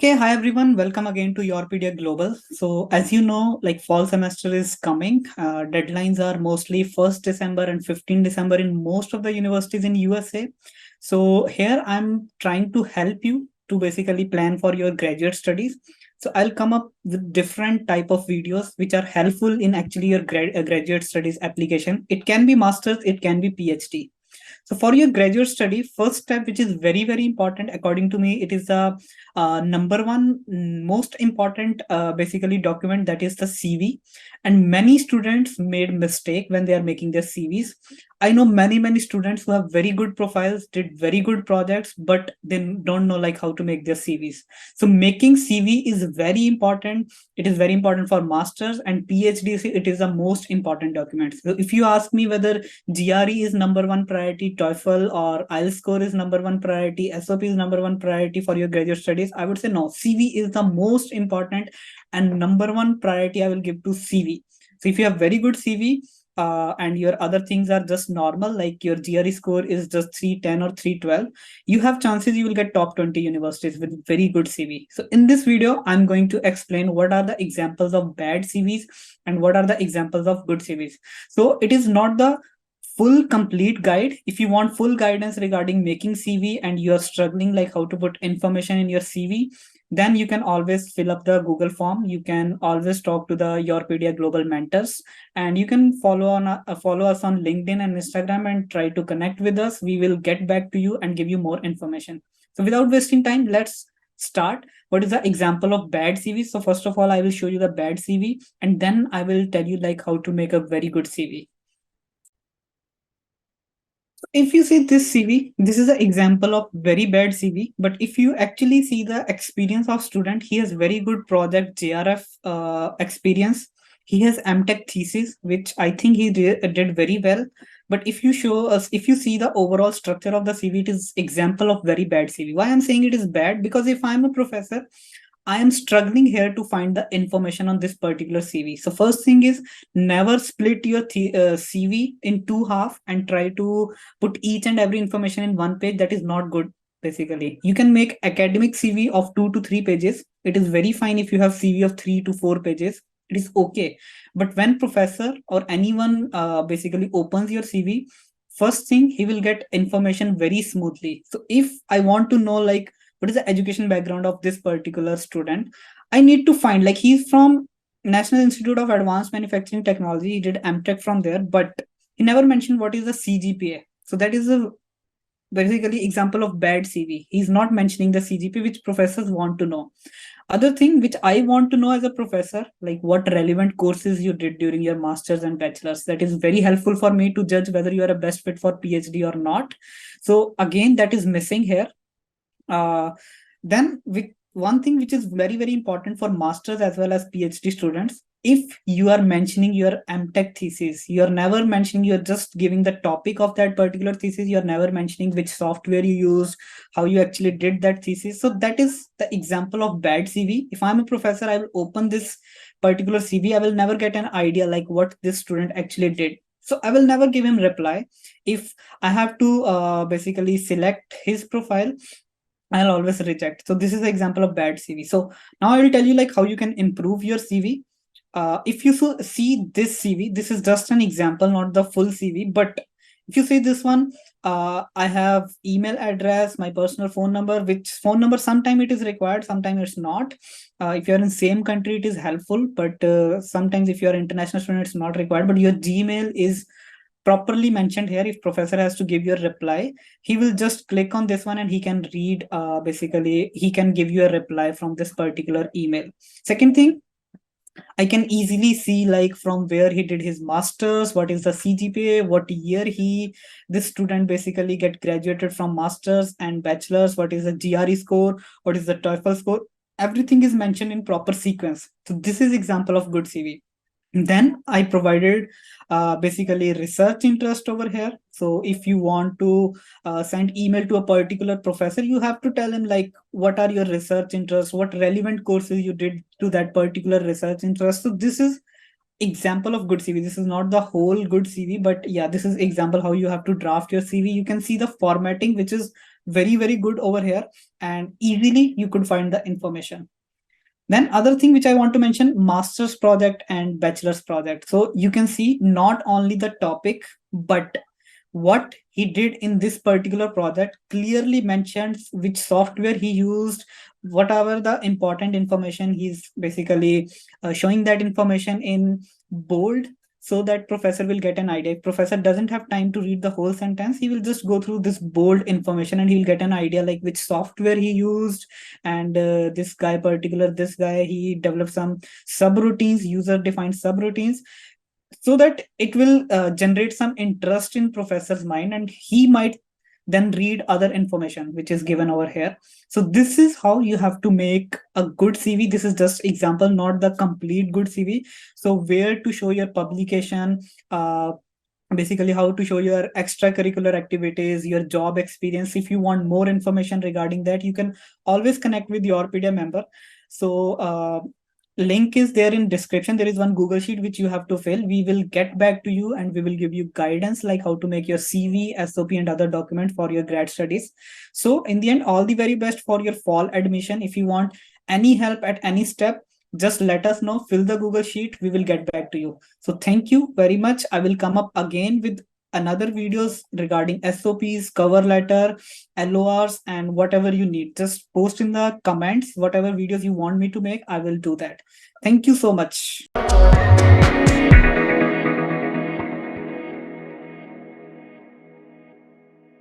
Okay, hi everyone. Welcome again to Yourpedia Global. So, as you know, like fall semester is coming. Deadlines are mostly 1st December and 15 December in most of the universities in USA. So, here I'm trying to help you to basically plan for your graduate studies. So, I'll come up with different type of videos which are helpful in actually your graduate studies application. It can be masters, it can be PhD. So for your graduate study, first step, which is very, very important, according to me, it is the number one most important basically document, that is the CV. And many students made mistake when they are making their CVs. I know many students who have very good profiles, did very good projects, but they don't know like how to make their CVs. So making CV is very important. It is very important for masters and PhD. It is the most important document. So if you ask me whether GRE is number one priority, TOEFL or IELTS score is number one priority, SOP is number one priority for your graduate studies, I would say no. CV is the most important and number one priority I will give to CV. So if you have very good CV, and your other things are just normal, like your GRE score is just 310 or 312, you have chances you will get top 20 universities with very good CV. So in this video, I'm going to explain what are the examples of bad CVs and what are the examples of good CVs. So it is not the full complete guide. If you want full guidance regarding making CV and you're struggling like how to put information in your CV, then you can always fill up the Google form. You can always talk to the Yourpedia Global mentors, and you can follow us on LinkedIn and Instagram and try to connect with us. We will get back to you and give you more information. So without wasting time, let's start. What is the example of bad CV? So first of all, I will show you the bad CV, and then I will tell you like how to make a very good CV. If you see this CV, this is an example of very bad CV. But if you actually see the experience of student, he has very good project JRF experience. He has MTech thesis, which I think he did very well. But if you show us, if you see the overall structure of the CV, it is example of very bad CV. Why I'm saying it is bad? Because if I'm a professor, I am struggling here to find the information on this particular CV. So first thing is, never split your CV in two half and try to put each and every information in one page. That is not good. Basically, you can make academic CV of 2 to 3 pages. It is very fine if you have CV of 3 to 4 pages. It is okay. But when professor or anyone basically opens your CV, first thing he will get information very smoothly. So if I want to know like what is the education background of this particular student, I need to find like he's from National Institute of Advanced Manufacturing Technology. He did MTech from there, but he never mentioned what is the CGPA. So that is a basically example of bad CV. He's not mentioning the CGPA, which professors want to know. Other thing which I want to know as a professor, like what relevant courses you did during your masters and bachelors. That is very helpful for me to judge whether you are a best fit for PhD or not. So again, that is missing here. uh, then one thing which is very important for masters as well as PhD students, if you are mentioning your MTech thesis, you're never mentioning, you're just giving the topic of that particular thesis, you're never mentioning which software you used, how you actually did that thesis. So that is the example of bad CV. If I'm a professor, I will open this particular CV, I will never get an idea like what this student actually did. So I will never give him reply. If I have to basically select his profile, I'll always reject. So this is an example of bad CV. So now I will tell you like how you can improve your CV. If you see this CV, this is just an example, not the full CV. But if you see this one, I have email address, my personal phone number, which phone number sometime it is required, sometimes it's not. If you're in same country, it is helpful, but sometimes if you're international student, it's not required. But your Gmail is properly mentioned here. If professor has to give you a reply, he will just click on this one and he can read, basically he can give you a reply from this particular email. Second thing, I can easily see like from where he did his masters, what is the CGPA, what year this student basically get graduated from masters and bachelors, what is the GRE score, what is the TOEFL score. Everything is mentioned in proper sequence. So this is example of good CV. Then I provided basically research interest over here. So if you want to send email to a particular professor, you have to tell him like what are your research interests, what relevant courses you did to that particular research interest. So this is example of good CV. This is not the whole good CV, but yeah, this is example how you have to draft your CV. You can see the formatting, which is very good over here, and easily you could find the information. Then other thing which I want to mention, master's project and bachelor's project. So you can see not only the topic, but what he did in this particular project clearly mentions which software he used, whatever the important information he's basically showing that information in bold, so that professor will get an idea. If professor doesn't have time to read the whole sentence, he will just go through this bold information and he'll get an idea like which software he used. And this guy, he developed some subroutines, user defined subroutines, so that it will generate some interest in professor's mind, and he might then read other information which is given over here. So this is how you have to make a good CV. This is just example, not the complete good CV. So where to show your publication, basically how to show your extracurricular activities, your job experience. If you want more information regarding that, you can always connect with your PDA member. So link is there in description. There is one Google sheet which you have to fill. We will get back to you and we will give you guidance like how to make your CV, SOP and other documents for your grad studies. So in the end, all the very best for your fall admission. If you want any help at any step, just let us know, fill the Google sheet, we will get back to you. So thank you very much. I will come up again with another videos regarding SOPs, cover letter, LORs, and whatever you need. Just post in the comments whatever videos you want me to make. I will do that. Thank you so much.